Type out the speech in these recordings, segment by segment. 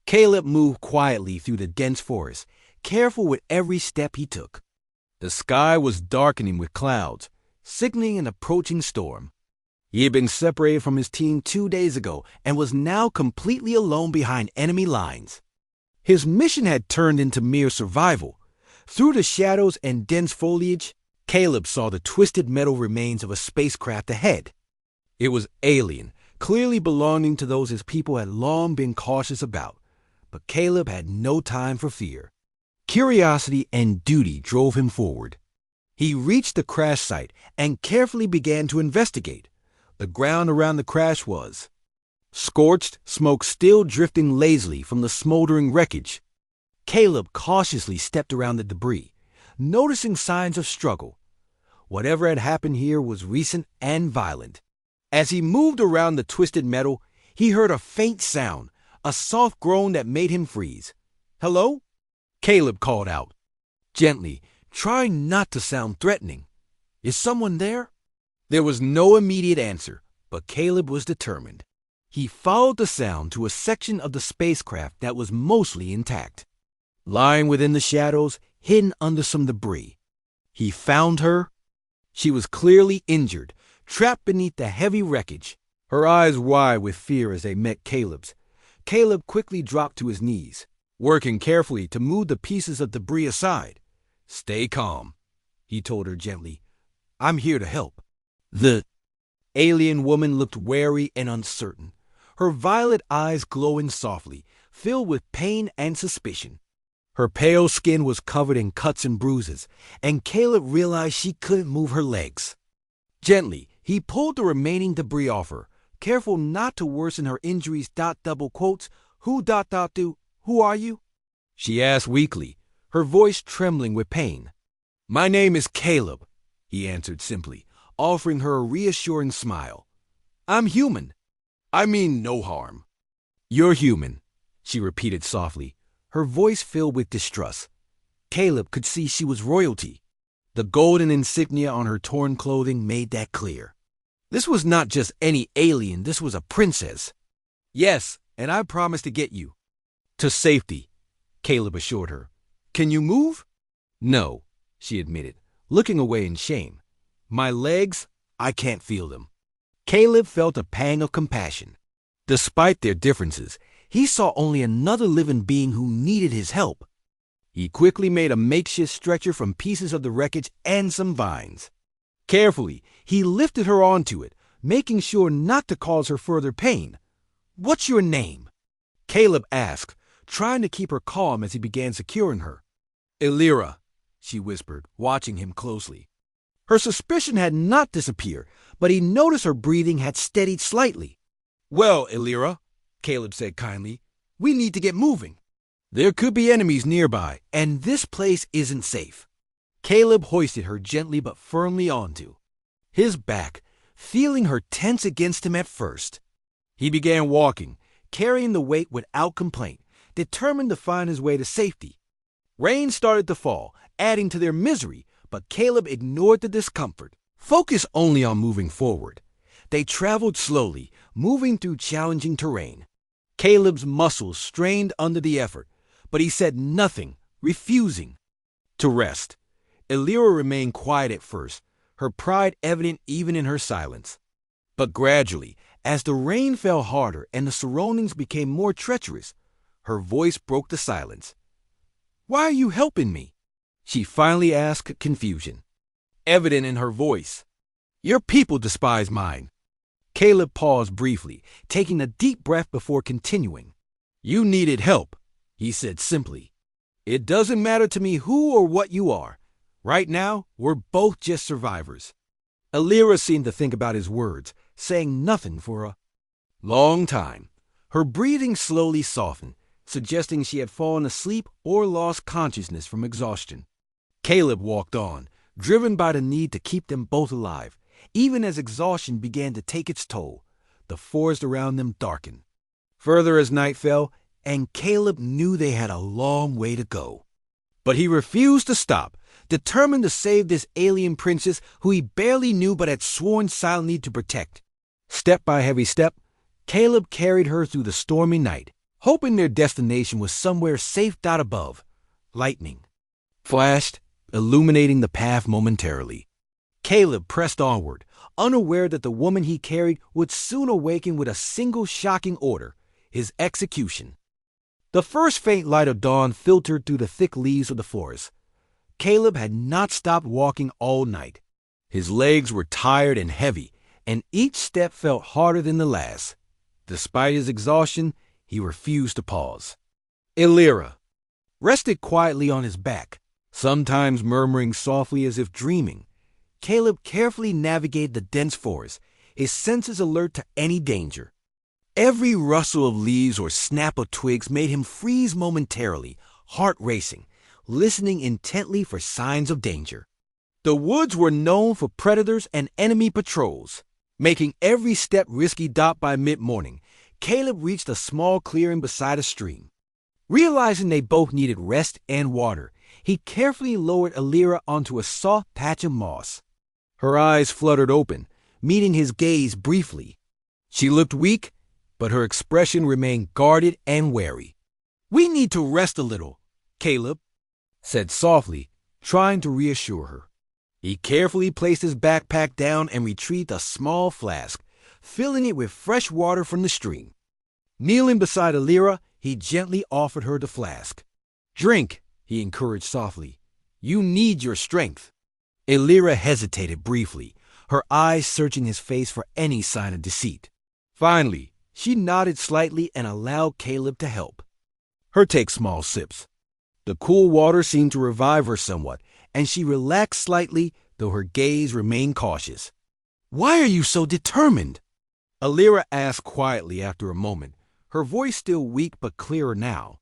Caleb moved quietly through the dense forest, careful with every step he took. The sky was darkening with clouds, signaling an approaching storm. He had been separated from his team 2 days ago and was now completely alone behind enemy lines. His mission had turned into mere survival. Through the shadows and dense foliage, Caleb saw the twisted metal remains of a spacecraft ahead. It was alien, clearly belonging to those his people had long been cautious about. But Caleb had no time for fear. Curiosity and duty drove him forward. He reached the crash site and carefully began to investigate. The ground around the crash was scorched, smoke still drifting lazily from the smoldering wreckage. Caleb cautiously stepped around the debris, noticing signs of struggle. Whatever had happened here was recent and violent. As he moved around the twisted metal, he heard a faint sound, a soft groan that made him freeze. "Hello?" Caleb called out, gently, trying not to sound threatening. "Is someone there?" There was no immediate answer, but Caleb was determined. He followed the sound to a section of the spacecraft that was mostly intact. Lying within the shadows, hidden under some debris. He found her. She was clearly injured, trapped beneath the heavy wreckage, her eyes wide with fear as they met Caleb's. Caleb quickly dropped to his knees, working carefully to move the pieces of debris aside. "Stay calm," he told her gently. "I'm here to help." The alien woman looked wary and uncertain, her violet eyes glowing softly, filled with pain and suspicion. Her pale skin was covered in cuts and bruises, and Caleb realized she couldn't move her legs. Gently, he pulled the remaining debris off her, careful not to worsen her injuries. Double quotes, "Who do? Who are you?" she asked weakly, her voice trembling with pain. "My name is Caleb," he answered simply, offering her a reassuring smile. "I'm human. I mean no harm." "You're human," she repeated softly, her voice filled with distrust. Caleb could see she was royalty. The golden insignia on her torn clothing made that clear. This was not just any alien, this was a princess. "Yes, and I promise to get you to safety," Caleb assured her. "Can you move?" "No," she admitted, looking away in shame. "My legs, I can't feel them." Caleb felt a pang of compassion. Despite their differences, he saw only another living being who needed his help. He quickly made a makeshift stretcher from pieces of the wreckage and some vines. Carefully, he lifted her onto it, making sure not to cause her further pain. "What's your name?" Caleb asked, trying to keep her calm as he began securing her. "Elira," she whispered, watching him closely. Her suspicion had not disappeared, but he noticed her breathing had steadied slightly. "Well, Elira," Caleb said kindly, "we need to get moving. There could be enemies nearby, and this place isn't safe." Caleb hoisted her gently but firmly onto his back, feeling her tense against him at first. He began walking, carrying the weight without complaint, determined to find his way to safety. Rain started to fall, adding to their misery, but Caleb ignored the discomfort, focused only on moving forward. They traveled slowly, moving through challenging terrain. Caleb's muscles strained under the effort, but he said nothing, refusing to rest. Elira remained quiet at first, her pride evident even in her silence. But gradually, as the rain fell harder and the surroundings became more treacherous, her voice broke the silence. "Why are you helping me?" she finally asked, confusion evident in her voice. "Your people despise mine." Caleb paused briefly, taking a deep breath before continuing. "You needed help," he said simply. "It doesn't matter to me who or what you are. Right now, we're both just survivors." Elira seemed to think about his words, saying nothing for a long time. Her breathing slowly softened, suggesting she had fallen asleep or lost consciousness from exhaustion. Caleb walked on, driven by the need to keep them both alive. Even as exhaustion began to take its toll, the forest around them darkened. Further as night fell, and Caleb knew they had a long way to go. But he refused to stop, determined to save this alien princess who he barely knew but had sworn silently to protect. Step by heavy step, Caleb carried her through the stormy night, hoping their destination was somewhere safe. Above, lightning flashed, illuminating the path momentarily. Caleb pressed onward, unaware that the woman he carried would soon awaken with a single shocking order: his execution. The first faint light of dawn filtered through the thick leaves of the forest. Caleb had not stopped walking all night. His legs were tired and heavy, and each step felt harder than the last. Despite his exhaustion, he refused to pause. Illyra rested quietly on his back, sometimes murmuring softly as if dreaming. Caleb carefully navigated the dense forest, his senses alert to any danger. Every rustle of leaves or snap of twigs made him freeze momentarily, heart racing, listening intently for signs of danger. The woods were known for predators and enemy patrols, making every step risky. By mid-morning, Caleb reached a small clearing beside a stream. Realizing they both needed rest and water, he carefully lowered Illyra onto a soft patch of moss. Her eyes fluttered open, meeting his gaze briefly. She looked weak, but her expression remained guarded and wary. "We need to rest a little," Caleb said softly, trying to reassure her. He carefully placed his backpack down and retrieved a small flask, filling it with fresh water from the stream. Kneeling beside Illyra, he gently offered her the flask. "Drink," he encouraged softly. "You need your strength." Illyra hesitated briefly, her eyes searching his face for any sign of deceit. Finally, she nodded slightly and allowed Caleb to help her take small sips. The cool water seemed to revive her somewhat, and she relaxed slightly, though her gaze remained cautious. "Why are you so determined?" Illyra asked quietly after a moment, her voice still weak but clearer now.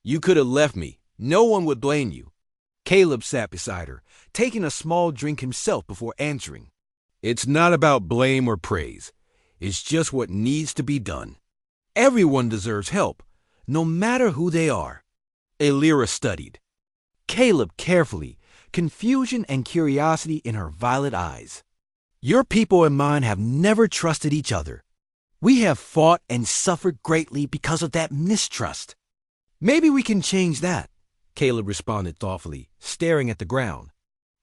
"You could have left me. No one would blame you." Caleb sat beside her, taking a small drink himself before answering. "It's not about blame or praise. It's just what needs to be done. Everyone deserves help, no matter who they are." Illyra studied Caleb carefully, confusion and curiosity in her violet eyes. "Your people and mine have never trusted each other. We have fought and suffered greatly because of that mistrust. Maybe we can change that," Caleb responded thoughtfully, staring at the ground.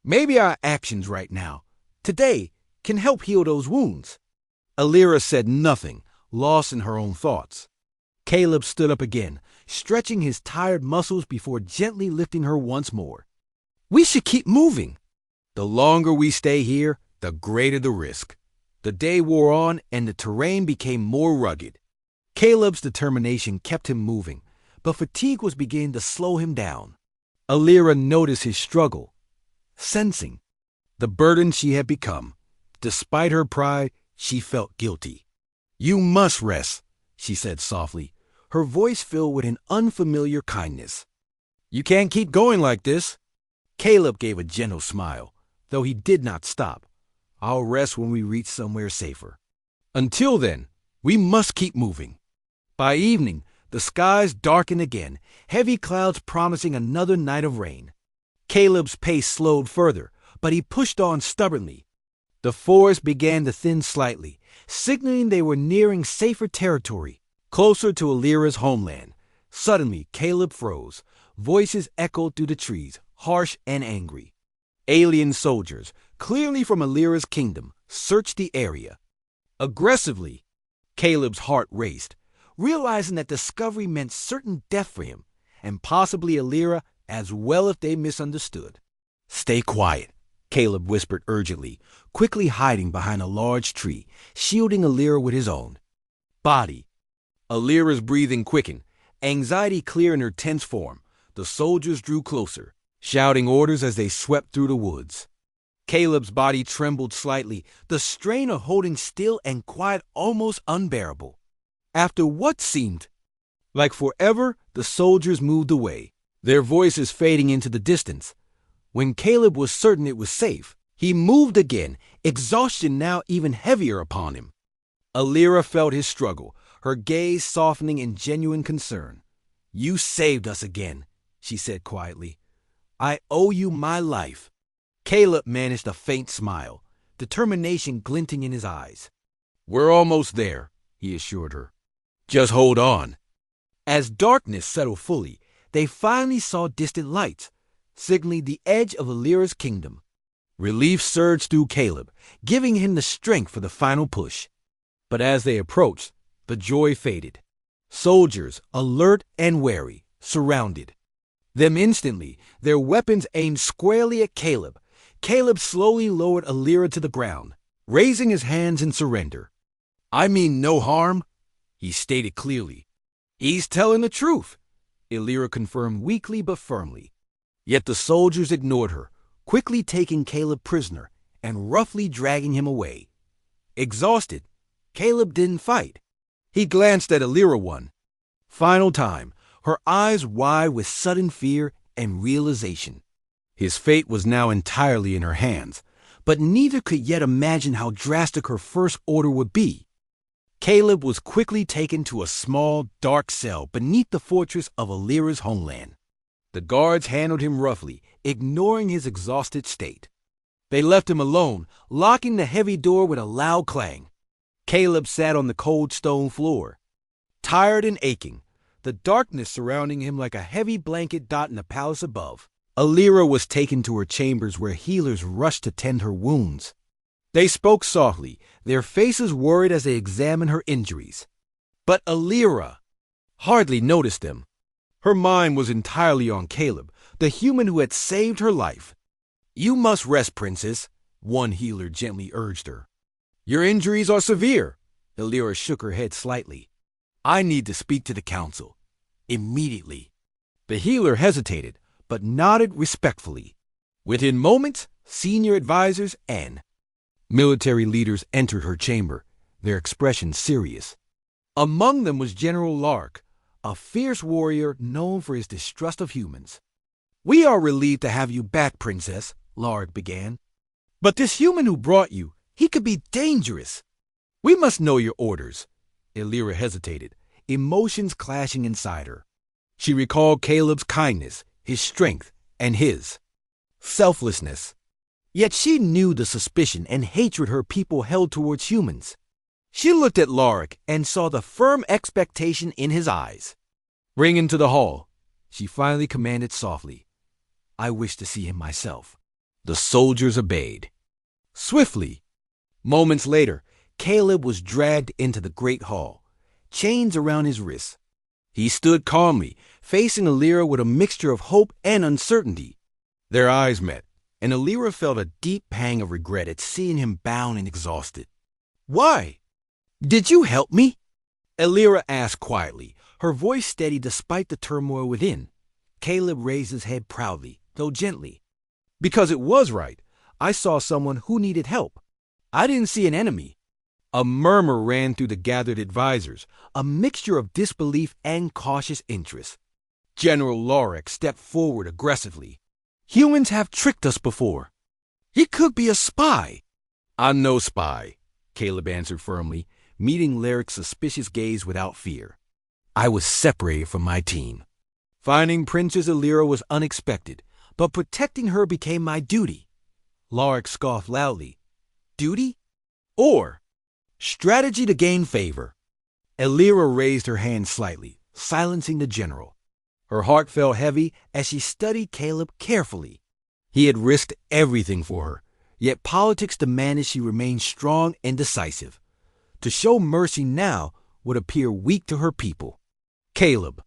"Maybe our actions right now, today, can help heal those wounds." Illyra said nothing, lost in her own thoughts. Caleb stood up again, stretching his tired muscles before gently lifting her once more. "We should keep moving. The longer we stay here, the greater the risk." The day wore on, and the terrain became more rugged. Caleb's determination kept him moving, but fatigue was beginning to slow him down. Illyra noticed his struggle, sensing the burden she had become. Despite her pride, she felt guilty. "You must rest," she said softly, her voice filled with an unfamiliar kindness. "You can't keep going like this." Caleb gave a gentle smile, though he did not stop. "I'll rest when we reach somewhere safer. Until then, we must keep moving." By evening, the skies darkened again, heavy clouds promising another night of rain. Caleb's pace slowed further, but he pushed on stubbornly. The forest began to thin slightly, signaling they were nearing safer territory, closer to Illyra's homeland. Suddenly, Caleb froze. Voices echoed through the trees, harsh and angry. Alien soldiers, clearly from Illyra's kingdom, searched the area. Aggressively, Caleb's heart raced, realizing that discovery meant certain death for him, and possibly Illyra as well if they misunderstood. "Stay quiet," Caleb whispered urgently, quickly hiding behind a large tree, shielding Illyra with his own body. Illyra's breathing quickened, anxiety clear in her tense form. The soldiers drew closer, shouting orders as they swept through the woods. Caleb's body trembled slightly, the strain of holding still and quiet almost unbearable. After what seemed like forever, the soldiers moved away, their voices fading into the distance. When Caleb was certain it was safe, he moved again, exhaustion now even heavier upon him. Illyra felt his struggle, her gaze softening in genuine concern. "You saved us again," she said quietly. "I owe you my life." Caleb managed a faint smile, determination glinting in his eyes. "We're almost there," he assured her. "Just hold on." As darkness settled fully, they finally saw distant lights, signaling the edge of Alira's kingdom. Relief surged through Caleb, giving him the strength for the final push. But as they approached, the joy faded. Soldiers, alert and wary, surrounded them instantly, their weapons aimed squarely at Caleb. Caleb slowly lowered Alira to the ground, raising his hands in surrender. "I mean no harm," he stated clearly. "He's telling the truth," Alira confirmed weakly but firmly. Yet the soldiers ignored her, quickly taking Caleb prisoner and roughly dragging him away. Exhausted, Caleb didn't fight. He glanced at Alira one final time, her eyes wide with sudden fear and realization. His fate was now entirely in her hands, but neither could yet imagine how drastic her first order would be. Caleb was quickly taken to a small, dark cell beneath the fortress of Alira's homeland. The guards handled him roughly, ignoring his exhausted state. They left him alone, locking the heavy door with a loud clang. Caleb sat on the cold stone floor, tired and aching, the darkness surrounding him like a heavy blanket dotting the palace above. Alira was taken to her chambers where healers rushed to tend her wounds. They spoke softly, their faces worried as they examined her injuries. But Alira hardly noticed them. Her mind was entirely on Caleb, the human who had saved her life. "You must rest, princess," one healer gently urged her. "Your injuries are severe." Alira shook her head slightly. "I need to speak to the council. Immediately." The healer hesitated, but nodded respectfully. Within moments, senior advisors and military leaders entered her chamber, their expressions serious. Among them was General Lark, a fierce warrior known for his distrust of humans. "We are relieved to have you back, Princess," Lark began. "But this human who brought you, he could be dangerous. We must know your orders." Alira hesitated, emotions clashing inside her. She recalled Caleb's kindness, his strength, and his selflessness. Yet she knew the suspicion and hatred her people held towards humans. She looked at Lorik and saw the firm expectation in his eyes. "Bring him to the hall," she finally commanded softly. "I wish to see him myself." The soldiers obeyed. Swiftly, moments later, Caleb was dragged into the great hall, chains around his wrists. He stood calmly, facing Alira with a mixture of hope and uncertainty. Their eyes met, and Alira felt a deep pang of regret at seeing him bound and exhausted. "Why? Did you help me?" Alira asked quietly, her voice steady despite the turmoil within. Caleb raised his head proudly, though gently. "Because it was right. I saw someone who needed help. I didn't see an enemy." A murmur ran through the gathered advisors, a mixture of disbelief and cautious interest. General Lorik stepped forward aggressively. "Humans have tricked us before. He could be a spy." "I'm no spy," Caleb answered firmly, meeting Lorik's suspicious gaze without fear. "I was separated from my team. Finding Princess Alira was unexpected, but protecting her became my duty." Lorik scoffed loudly. "Duty? Or strategy to gain favor?" Alira raised her hand slightly, silencing the general. Her heart felt heavy as she studied Caleb carefully. He had risked everything for her, yet politics demanded she remain strong and decisive. To show mercy now would appear weak to her people. "Caleb,"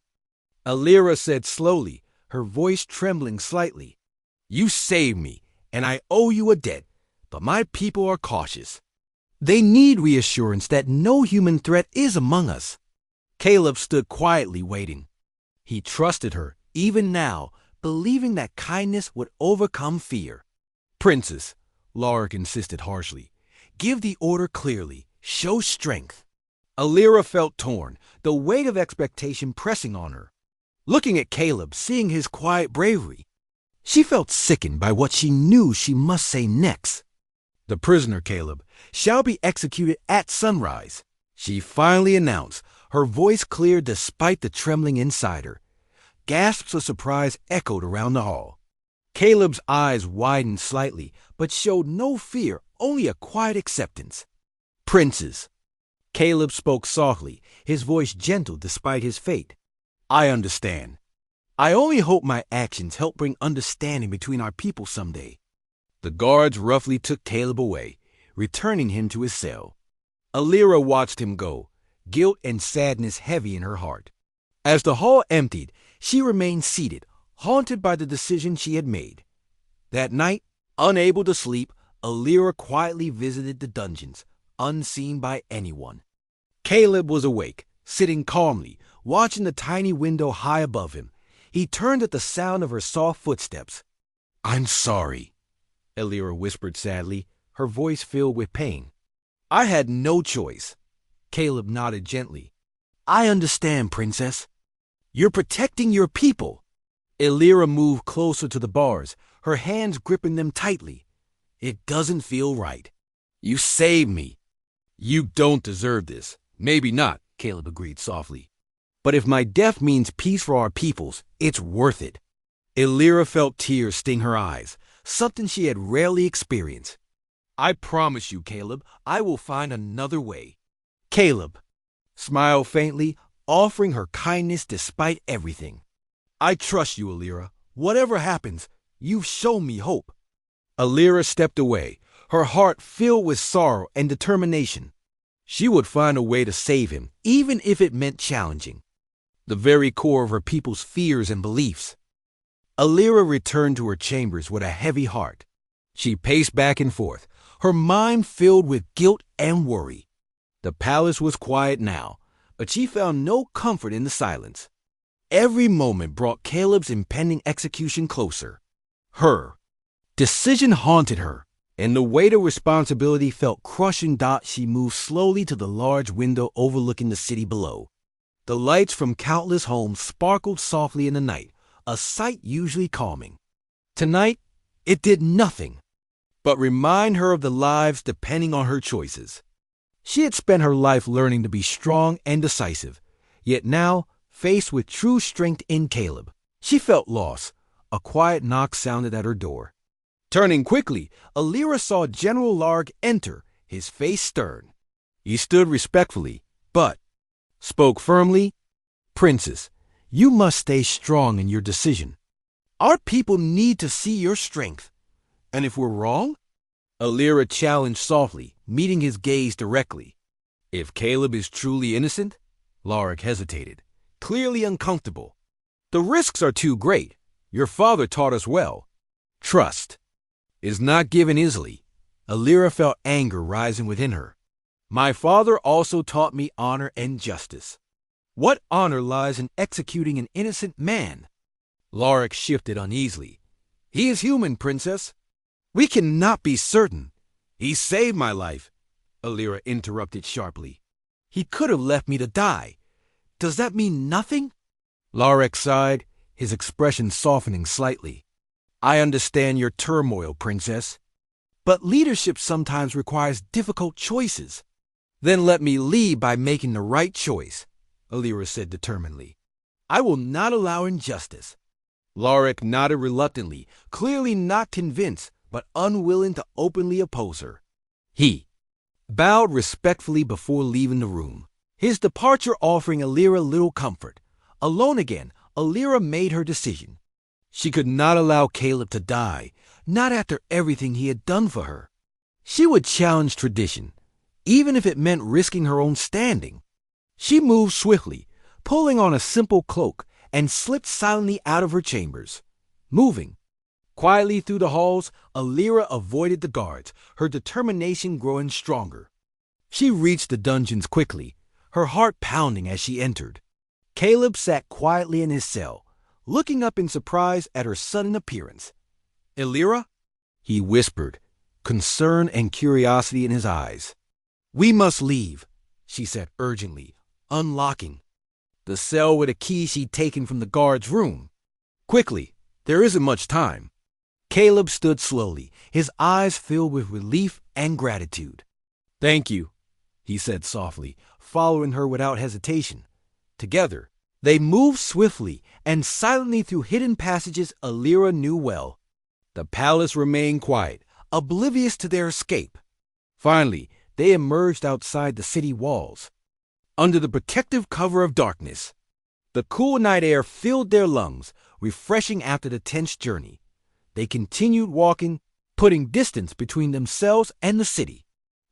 Alira said slowly, her voice trembling slightly. "You saved me, and I owe you a debt, but my people are cautious. They need reassurance that no human threat is among us." Caleb stood quietly waiting. He trusted her, even now, believing that kindness would overcome fear. "Princess," Lorik insisted harshly, "give the order clearly. Show strength." Alira felt torn, the weight of expectation pressing on her. Looking at Caleb, seeing his quiet bravery, she felt sickened by what she knew she must say next. "The prisoner, Caleb, shall be executed at sunrise," she finally announced, her voice clear despite the trembling inside her. Gasps of surprise echoed around the hall. Caleb's eyes widened slightly, but showed no fear, only a quiet acceptance. "Princes," Caleb spoke softly, his voice gentle despite his fate. I understand. I only hope my actions help bring understanding between our people someday. The guards roughly took Caleb away, returning him to his cell. Alira watched him go, guilt and sadness heavy in her heart. As the hall emptied, she remained seated, haunted by the decision she had made. That night, unable to sleep, Alira quietly visited the dungeons, unseen by anyone. Caleb was awake, sitting calmly, watching the tiny window high above him. He turned at the sound of her soft footsteps. "I'm sorry," Alira whispered sadly, her voice filled with pain. "I had no choice." Caleb nodded gently. "I understand, Princess. You're protecting your people." Alira moved closer to the bars, her hands gripping them tightly. "It doesn't feel right. You saved me." "You don't deserve this." "Maybe not," Caleb agreed softly. "But if my death means peace for our peoples, it's worth it." Alira felt tears sting her eyes, something she had rarely experienced. "I promise you, Caleb, I will find another way." Caleb smiled faintly, offering her kindness despite everything. "I trust you, Alira. Whatever happens, you've shown me hope." Alira stepped away, her heart filled with sorrow and determination. She would find a way to save him, even if it meant challenging the very core of her people's fears and beliefs. Alira returned to her chambers with a heavy heart. She paced back and forth, her mind filled with guilt and worry. The palace was quiet now, but she found no comfort in the silence. Every moment brought Caleb's impending execution closer. Her decision haunted her, and the weight of responsibility felt crushing. She moved slowly to the large window overlooking the city below. The lights from countless homes sparkled softly in the night, a sight usually calming. Tonight, it did nothing but remind her of the lives depending on her choices. She had spent her life learning to be strong and decisive, yet now, faced with true strength in Caleb, she felt lost. A quiet knock sounded at her door. Turning quickly, Alira saw General Larg enter, his face stern. He stood respectfully, but spoke firmly. "Princess, you must stay strong in your decision. Our people need to see your strength. And if we're wrong?" Alira challenged softly, meeting his gaze directly. "If Caleb is truly innocent?" Larg hesitated, clearly uncomfortable. "The risks are too great. Your father taught us well. Trust is not given easily." Alira felt anger rising within her. "My father also taught me honor and justice." "What honor lies in executing an innocent man?" Larg shifted uneasily. "He is human, Princess. We cannot be certain." "He saved my life," Alira interrupted sharply. "He could have left me to die. Does that mean nothing?" Larg sighed, his expression softening slightly. "I understand your turmoil, Princess. But leadership sometimes requires difficult choices." "Then let me lead by making the right choice," Alira said determinedly. "I will not allow injustice." Larg nodded reluctantly, clearly not convinced, but unwilling to openly oppose her. He bowed respectfully before leaving the room, his departure offering Alira little comfort. Alone again, Alira made her decision. She could not allow Caleb to die, not after everything he had done for her. She would challenge tradition, even if it meant risking her own standing. She moved swiftly, pulling on a simple cloak, and slipped silently out of her chambers. Moving quietly through the halls, Alira avoided the guards, her determination growing stronger. She reached the dungeons quickly, her heart pounding as she entered. Caleb sat quietly in his cell, looking up in surprise at her sudden appearance. "Alira?" he whispered, concern and curiosity in his eyes. "We must leave," she said urgently, unlocking the cell with a key she'd taken from the guard's room. "Quickly, there isn't much time." Caleb stood slowly, his eyes filled with relief and gratitude. "Thank you," he said softly, following her without hesitation. Together, they moved swiftly and silently through hidden passages Alira knew well. The palace remained quiet, oblivious to their escape. Finally, they emerged outside the city walls, under the protective cover of darkness. The cool night air filled their lungs, refreshing after the tense journey. They continued walking, putting distance between themselves and the city.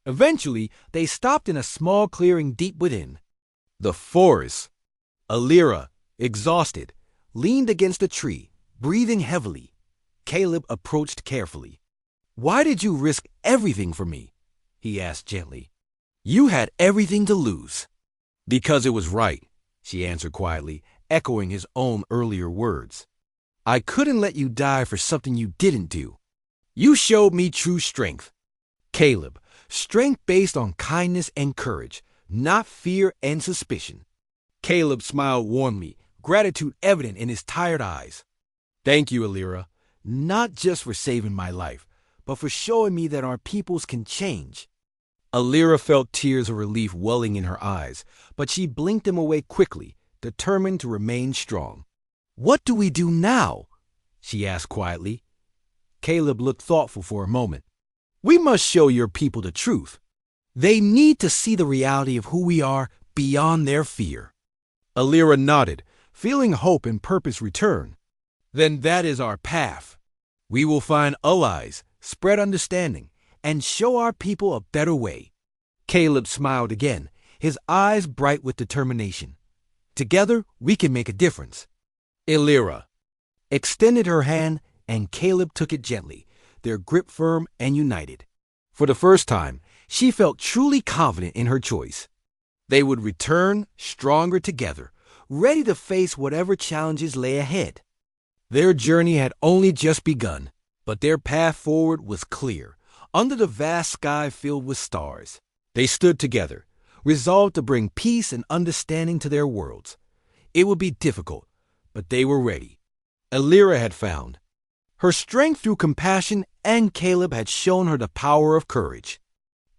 Eventually, they stopped in a small clearing deep within the forest. Alira, exhausted, leaned against a tree, breathing heavily. Caleb approached carefully. "Why did you risk everything for me?" he asked gently. "You had everything to lose." "Because it was right," she answered quietly, echoing his own earlier words. "I couldn't let you die for something you didn't do. You showed me true strength." Caleb, strength based on kindness and courage, not fear and suspicion. Caleb smiled warmly, gratitude evident in his tired eyes. "Thank you, Alira, not just for saving my life, but for showing me that our peoples can change." Alira felt tears of relief welling in her eyes, but she blinked them away quickly, determined to remain strong. "What do we do now?" she asked quietly. Caleb looked thoughtful for a moment. "We must show your people the truth. They need to see the reality of who we are beyond their fear." Alira nodded, feeling hope and purpose return. "Then that is our path. We will find allies, spread understanding, and show our people a better way." Caleb smiled again, his eyes bright with determination. "Together, we can make a difference." Alira extended her hand, and Caleb took it gently, their grip firm and united. For the first time, she felt truly confident in her choice. They would return stronger together, ready to face whatever challenges lay ahead. Their journey had only just begun, but their path forward was clear, under the vast sky filled with stars. They stood together, resolved to bring peace and understanding to their worlds. It would be difficult, but they were ready. Alira had found her strength through compassion, and Caleb had shown her the power of courage.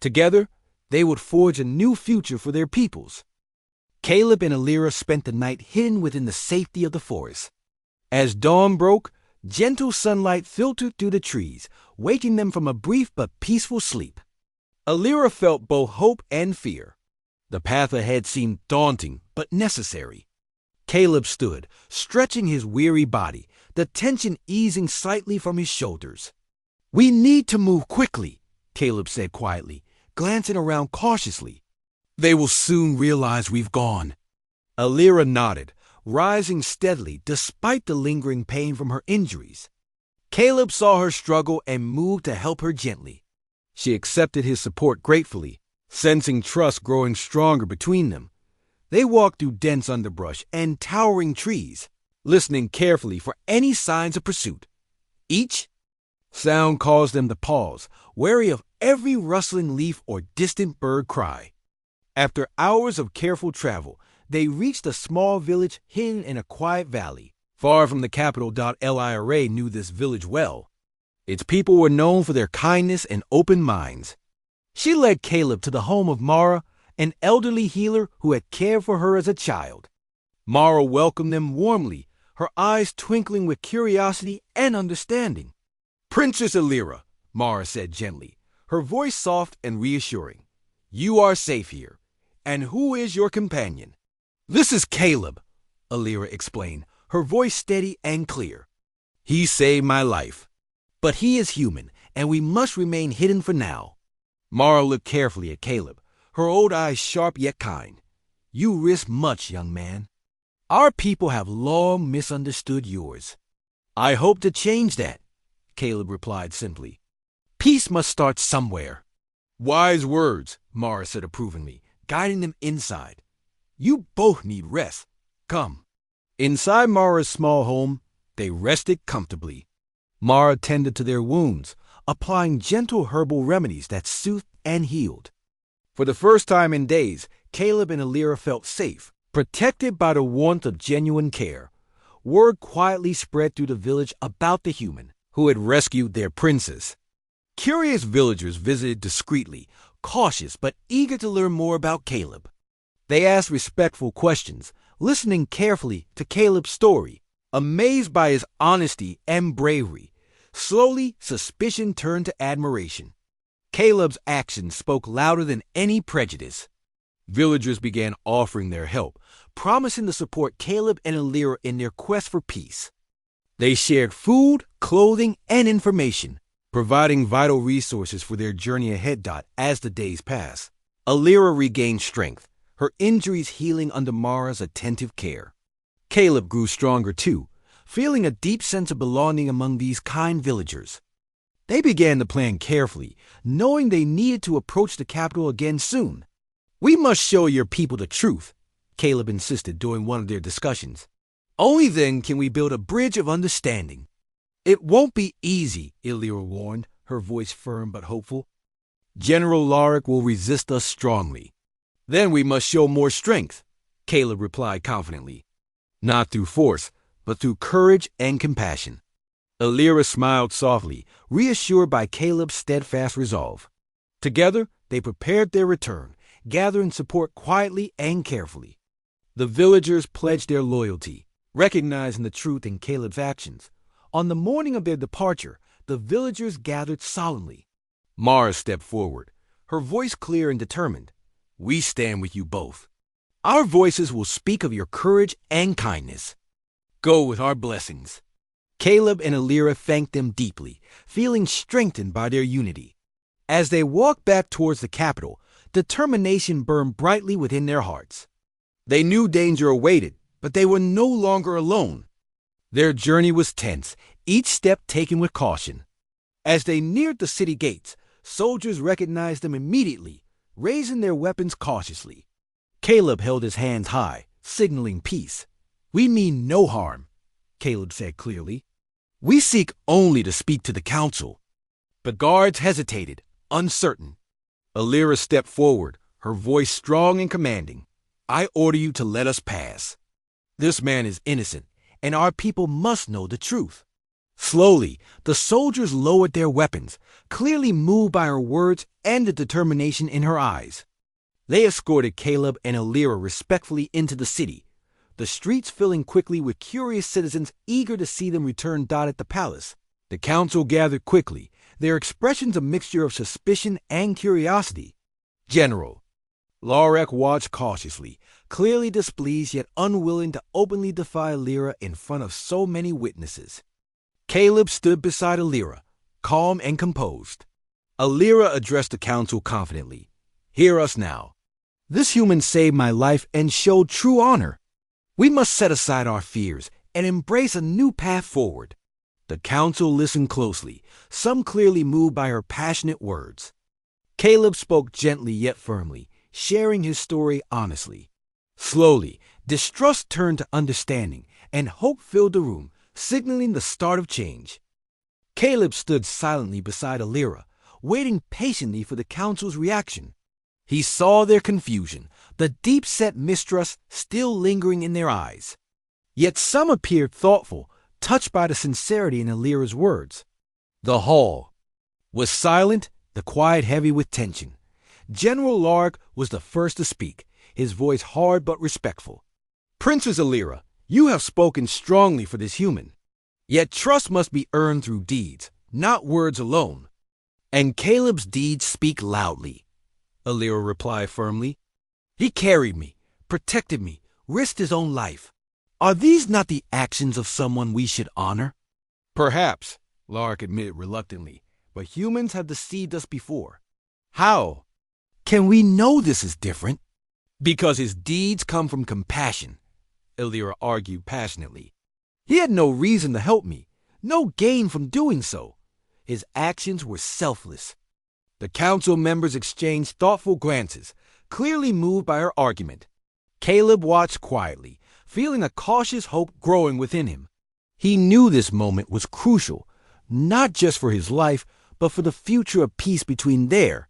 Together, they would forge a new future for their peoples. Caleb and Alira spent the night hidden within the safety of the forest. As dawn broke, gentle sunlight filtered through the trees, waking them from a brief but peaceful sleep. Alira felt both hope and fear. The path ahead seemed daunting but necessary. Caleb stood, stretching his weary body, the tension easing slightly from his shoulders. "We need to move quickly," Caleb said quietly, glancing around cautiously. "They will soon realize we've gone." Alira nodded, rising steadily despite the lingering pain from her injuries. Caleb saw her struggle and moved to help her gently. She accepted his support gratefully, sensing trust growing stronger between them. They walked through dense underbrush and towering trees, listening carefully for any signs of pursuit. Each sound caused them to pause, wary of every rustling leaf or distant bird cry. After hours of careful travel, they reached a small village hidden in a quiet valley. Far from the capital, Lira knew this village well. Its people were known for their kindness and open minds. She led Caleb to the home of Mara, an elderly healer who had cared for her as a child. Mara welcomed them warmly, her eyes twinkling with curiosity and understanding. "Princess Alira," Mara said gently, her voice soft and reassuring. "You are safe here. And who is your companion?" "This is Caleb," Alira explained, her voice steady and clear. "He saved my life. But he is human, and we must remain hidden for now." Mara looked carefully at Caleb, her old eyes sharp yet kind. "You risk much, young man. Our people have long misunderstood yours." "I hope to change that," Caleb replied simply. "Peace must start somewhere." "Wise words," Mara said approvingly, guiding them inside. "You both need rest. Come." Inside Mara's small home, they rested comfortably. Mara tended to their wounds, applying gentle herbal remedies that soothed and healed. For the first time in days, Caleb and Alira felt safe, protected by the warmth of genuine care. Word quietly spread through the village about the human who had rescued their princess. Curious villagers visited discreetly, cautious but eager to learn more about Caleb. They asked respectful questions, listening carefully to Caleb's story, amazed by his honesty and bravery. Slowly, suspicion turned to admiration. Caleb's actions spoke louder than any prejudice. Villagers began offering their help, promising to support Caleb and Alira in their quest for peace. They shared food, clothing, and information, providing vital resources for their journey ahead. As the days passed, Alira regained strength, her injuries healing under Mara's attentive care. Caleb grew stronger too, feeling a deep sense of belonging among these kind villagers. They began to plan carefully, knowing they needed to approach the capital again soon. "We must show your people the truth," Caleb insisted during one of their discussions. "Only then can we build a bridge of understanding." "It won't be easy," Alira warned, her voice firm but hopeful. "General Lorik will resist us strongly." "Then we must show more strength," Caleb replied confidently. "Not through force, but through courage and compassion." Alira smiled softly, reassured by Caleb's steadfast resolve. Together, they prepared their return, gathering support quietly and carefully. The villagers pledged their loyalty, recognizing the truth in Caleb's actions. On the morning of their departure, the villagers gathered solemnly. Mara stepped forward, her voice clear and determined. "We stand with you both. Our voices will speak of your courage and kindness. Go with our blessings." Caleb and Alira thanked them deeply, feeling strengthened by their unity. As they walked back towards the capital, determination burned brightly within their hearts. They knew danger awaited, but they were no longer alone. Their journey was tense, each step taken with caution. As they neared the city gates, soldiers recognized them immediately, raising their weapons cautiously. Caleb held his hands high, signaling peace. "We mean no harm," Caleb said clearly. "We seek only to speak to the council." The guards hesitated, uncertain. Alira stepped forward, her voice strong and commanding. "I order you to let us pass. This man is innocent, and our people must know the truth." Slowly, the soldiers lowered their weapons, clearly moved by her words and the determination in her eyes. They escorted Caleb and Alira respectfully into the city, the streets filling quickly with curious citizens eager to see them return. At the palace, the council gathered quickly, their expressions a mixture of suspicion and curiosity. General Lorik watched cautiously, clearly displeased yet unwilling to openly defy Alira in front of so many witnesses. Caleb stood beside Alira, calm and composed. Alira addressed the council confidently. "Hear us now. This human saved my life and showed true honor. We must set aside our fears and embrace a new path forward." The council listened closely, some clearly moved by her passionate words. Caleb spoke gently yet firmly, sharing his story honestly. Slowly, distrust turned to understanding, and hope filled the room, signaling the start of change. Caleb stood silently beside Alira, waiting patiently for the council's reaction. He saw their confusion, the deep-set mistrust still lingering in their eyes. Yet some appeared thoughtful, touched by the sincerity in Alira's words. The hall was silent, the quiet heavy with tension. General Lorik was the first to speak, his voice hard but respectful. "Princess Alira, you have spoken strongly for this human. Yet trust must be earned through deeds, not words alone." "And Caleb's deeds speak loudly," Alira replied firmly. "He carried me, protected me, risked his own life. Are these not the actions of someone we should honor?" "Perhaps," Lorik admitted reluctantly, "but humans have deceived us before." "How can we know this is different?" "Because his deeds come from compassion," Alira argued passionately. "He had no reason to help me, no gain from doing so. His actions were selfless." The council members exchanged thoughtful glances, clearly moved by her argument. Caleb watched quietly, feeling a cautious hope growing within him. He knew this moment was crucial, not just for his life, but for the future of peace between their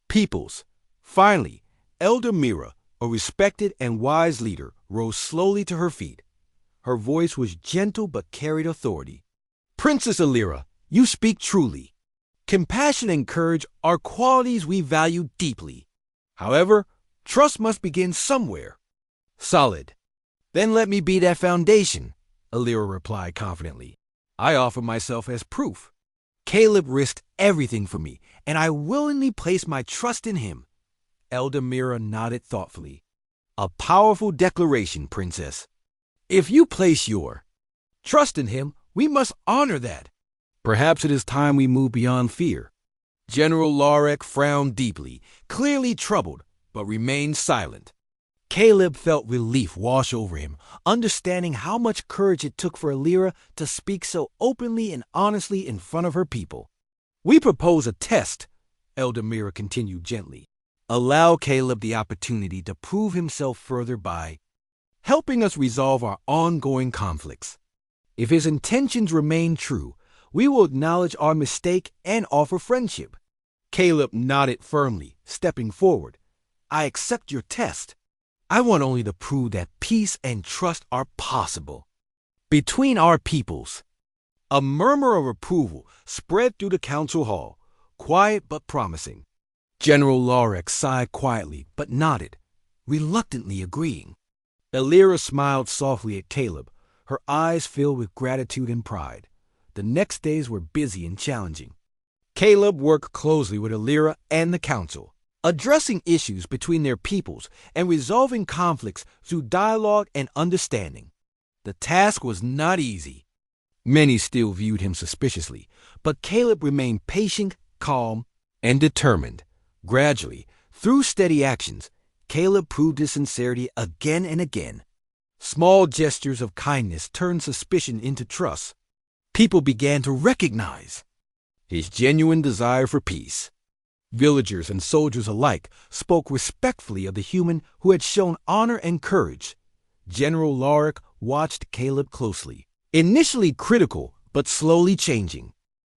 peoples. Finally, Elder Mira, a respected and wise leader, rose slowly to her feet. Her voice was gentle but carried authority. "Princess Alira, you speak truly. Compassion and courage are qualities we value deeply. However, trust must begin somewhere. Solid. Then let me be that foundation," Alira replied confidently. "I offer myself as proof. Caleb risked everything for me, and I willingly place my trust in him. Eldamira nodded thoughtfully. A powerful declaration, Princess. If you place your trust in him, we must honor that. Perhaps it is time we move beyond fear. General Larek frowned deeply, clearly troubled, but remained silent. Caleb felt relief wash over him, understanding how much courage it took for Alira to speak so openly and honestly in front of her people. We propose a test, Eldamira continued gently. Allow Caleb the opportunity to prove himself further by helping us resolve our ongoing conflicts. If his intentions remain true, we will acknowledge our mistake and offer friendship. Caleb nodded firmly, stepping forward. I accept your test. I want only to prove that peace and trust are possible between our peoples. A murmur of approval spread through the council hall, quiet but promising. General Larek sighed quietly but nodded, reluctantly agreeing. Alira smiled softly at Caleb, her eyes filled with gratitude and pride. The next days were busy and challenging. Caleb worked closely with Alira and the council, addressing issues between their peoples and resolving conflicts through dialogue and understanding. The task was not easy. Many still viewed him suspiciously, but Caleb remained patient, calm, and determined. Gradually, through steady actions, Caleb proved his sincerity again and again. Small gestures of kindness turned suspicion into trust. People began to recognize his genuine desire for peace. Villagers and soldiers alike spoke respectfully of the human who had shown honor and courage. General Larek watched Caleb closely, initially critical but slowly changing.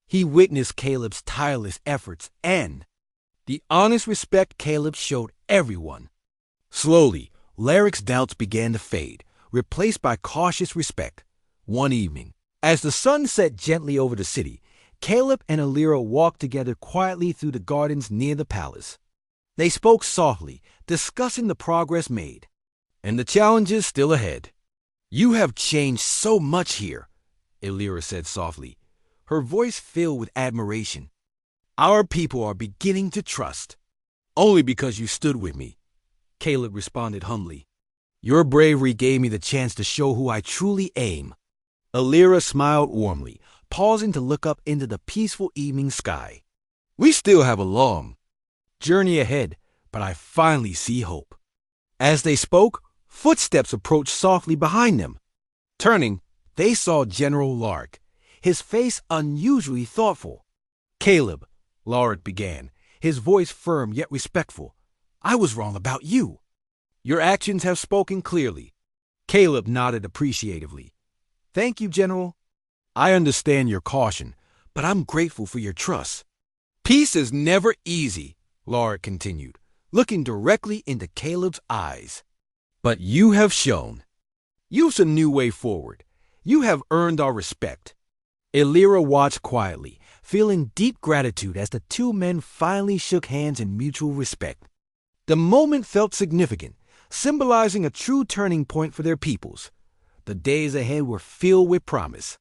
He witnessed Caleb's tireless efforts and the honest respect Caleb showed everyone. Slowly, Larek's doubts began to fade, replaced by cautious respect. One evening, as the sun set gently over the city, Caleb and Alira walked together quietly through the gardens near the palace. They spoke softly, discussing the progress made and the challenges still ahead. You have changed so much here, Alira said softly, her voice filled with admiration. Our people are beginning to trust. Only because you stood with me, Caleb responded humbly. Your bravery gave me the chance to show who I truly am. Alira smiled warmly, pausing to look up into the peaceful evening sky. We still have a long journey ahead, but I finally see hope. As they spoke, footsteps approached softly behind them. Turning, they saw General Lark, his face unusually thoughtful. Caleb, Lark began, his voice firm yet respectful. I was wrong about you. Your actions have spoken clearly. Caleb nodded appreciatively. Thank you, General. I understand your caution, but I'm grateful for your trust. Peace is never easy, Lark continued, looking directly into Caleb's eyes. But you have shown. Use a new way forward. You have earned our respect. Alira watched quietly, feeling deep gratitude as the two men finally shook hands in mutual respect. The moment felt significant, symbolizing a true turning point for their peoples. The days ahead were filled with promise.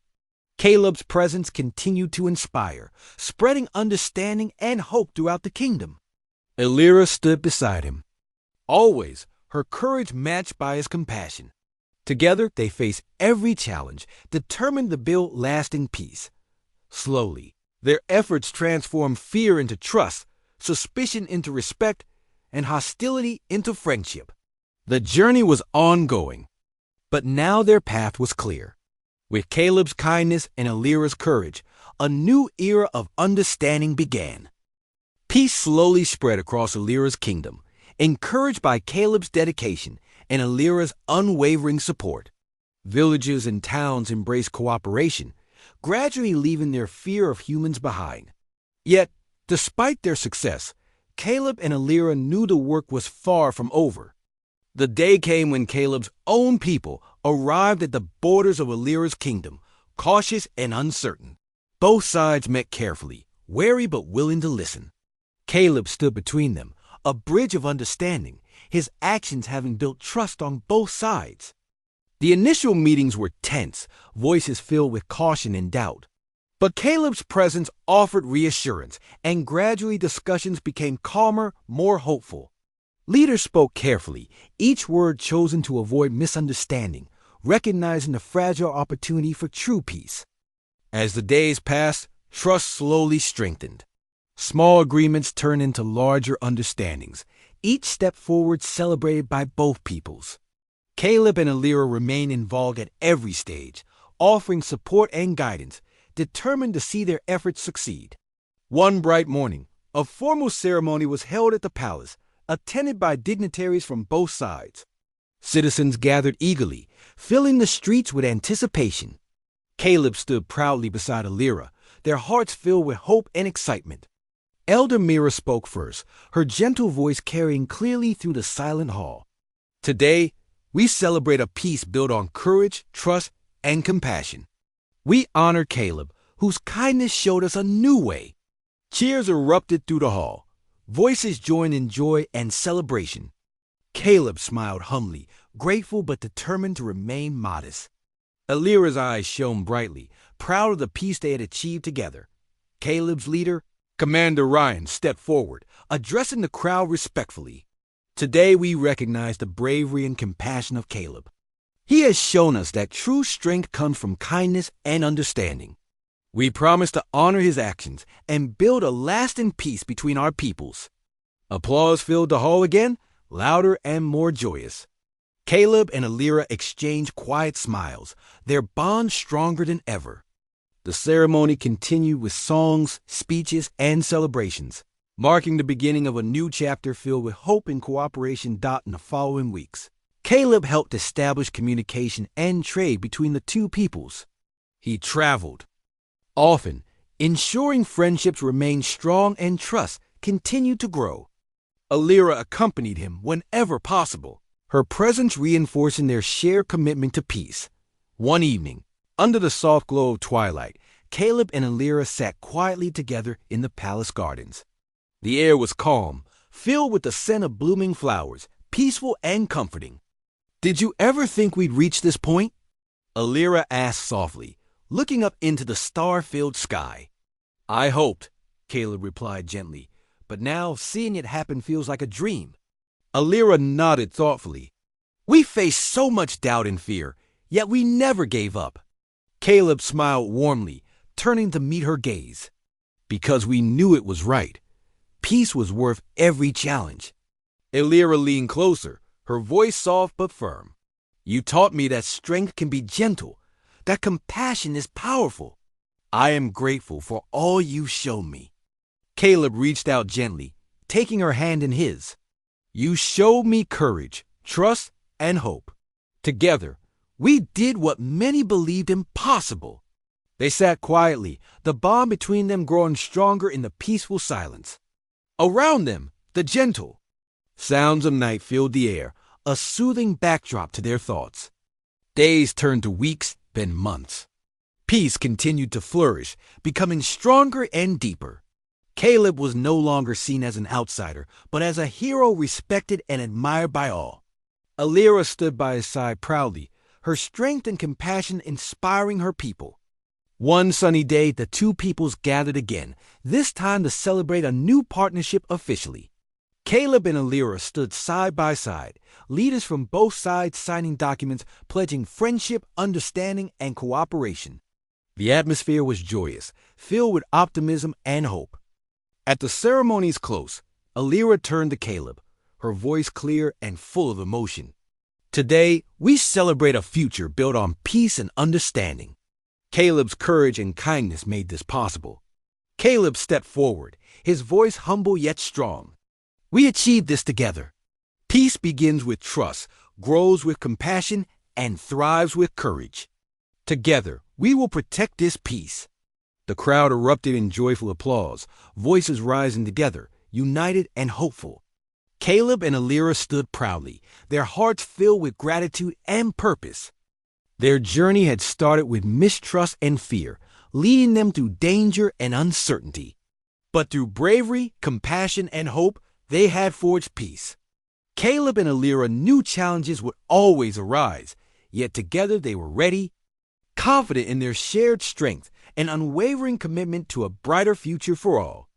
Caleb's presence continued to inspire, spreading understanding and hope throughout the kingdom. Alira stood beside him. Always, her courage matched by his compassion. Together, they faced every challenge, determined to build lasting peace. Slowly, their efforts transformed fear into trust, suspicion into respect, and hostility into friendship. The journey was ongoing, but now their path was clear. With Caleb's kindness and Alira's courage, a new era of understanding began. Peace slowly spread across Alira's kingdom, encouraged by Caleb's dedication and Alira's unwavering support. Villages and towns embraced cooperation, gradually leaving their fear of humans behind. Yet, despite their success, Caleb and Alira knew the work was far from over. The day came when Caleb's own people arrived at the borders of Alira's kingdom, cautious and uncertain. Both sides met carefully, wary but willing to listen. Caleb stood between them, a bridge of understanding, his actions having built trust on both sides. The initial meetings were tense, voices filled with caution and doubt. But Caleb's presence offered reassurance, and gradually discussions became calmer, more hopeful. Leaders spoke carefully, each word chosen to avoid misunderstanding, recognizing the fragile opportunity for true peace. As the days passed, trust slowly strengthened. Small agreements turned into larger understandings, each step forward celebrated by both peoples. Caleb and Alira remained involved at every stage, offering support and guidance, determined to see their efforts succeed. One bright morning, a formal ceremony was held at the palace, attended by dignitaries from both sides. Citizens gathered eagerly, filling the streets with anticipation. Caleb stood proudly beside Alira, their hearts filled with hope and excitement. Elder Mira spoke first, her gentle voice carrying clearly through the silent hall. Today, we celebrate a peace built on courage, trust, and compassion. We honor Caleb, whose kindness showed us a new way. Cheers erupted through the hall. Voices joined in joy and celebration. Caleb smiled humbly, grateful but determined to remain modest. Alira's eyes shone brightly, proud of the peace they had achieved together. Caleb's leader, Commander Ryan, stepped forward, addressing the crowd respectfully. Today we recognize the bravery and compassion of Caleb. He has shown us that true strength comes from kindness and understanding. We promise to honor his actions and build a lasting peace between our peoples. Applause filled the hall again, louder and more joyous. Caleb and Alira exchanged quiet smiles, their bond stronger than ever. The ceremony continued with songs, speeches, and celebrations, marking the beginning of a new chapter filled with hope and cooperation. In the following weeks, Caleb helped establish communication and trade between the two peoples. He traveled often, ensuring friendships remained strong and trust continued to grow. Alira accompanied him whenever possible, her presence reinforcing their shared commitment to peace. One evening, under the soft glow of twilight, Caleb and Alira sat quietly together in the palace gardens. The air was calm, filled with the scent of blooming flowers, peaceful and comforting. "Did you ever think we'd reach this point?" Alira asked softly, looking up into the star-filled sky. "I hoped," Caleb replied gently, "but now seeing it happen feels like a dream." Alira nodded thoughtfully. "We faced so much doubt and fear, yet we never gave up." Caleb smiled warmly, turning to meet her gaze. "Because we knew it was right. Peace was worth every challenge." Alira leaned closer, her voice soft but firm. "You taught me that strength can be gentle, that compassion is powerful. I am grateful for all you've shown me." Caleb reached out gently, taking her hand in his. "You showed me courage, trust, and hope. Together, we did what many believed impossible." They sat quietly, the bond between them growing stronger in the peaceful silence. Around them, the gentle sounds of night filled the air, a soothing backdrop to their thoughts. Days turned to weeks, then months. Peace continued to flourish, becoming stronger and deeper. Caleb was no longer seen as an outsider, but as a hero respected and admired by all. Alira stood by his side proudly, her strength and compassion inspiring her people. One sunny day, the two peoples gathered again, this time to celebrate a new partnership officially. Caleb and Alira stood side by side, leaders from both sides signing documents pledging friendship, understanding, and cooperation. The atmosphere was joyous, filled with optimism and hope. At the ceremony's close, Alira turned to Caleb, her voice clear and full of emotion. "Today, we celebrate a future built on peace and understanding." Caleb's courage and kindness made this possible. Caleb stepped forward, his voice humble yet strong. "We achieved this together. Peace begins with trust, grows with compassion, and thrives with courage. Together, we will protect this peace." The crowd erupted in joyful applause, voices rising together, united and hopeful. Caleb and Alira stood proudly, their hearts filled with gratitude and purpose. Their journey had started with mistrust and fear, leading them through danger and uncertainty. But through bravery, compassion, and hope, they had forged peace. Caleb and Alira knew challenges would always arise, yet together they were ready, confident in their shared strength and unwavering commitment to a brighter future for all.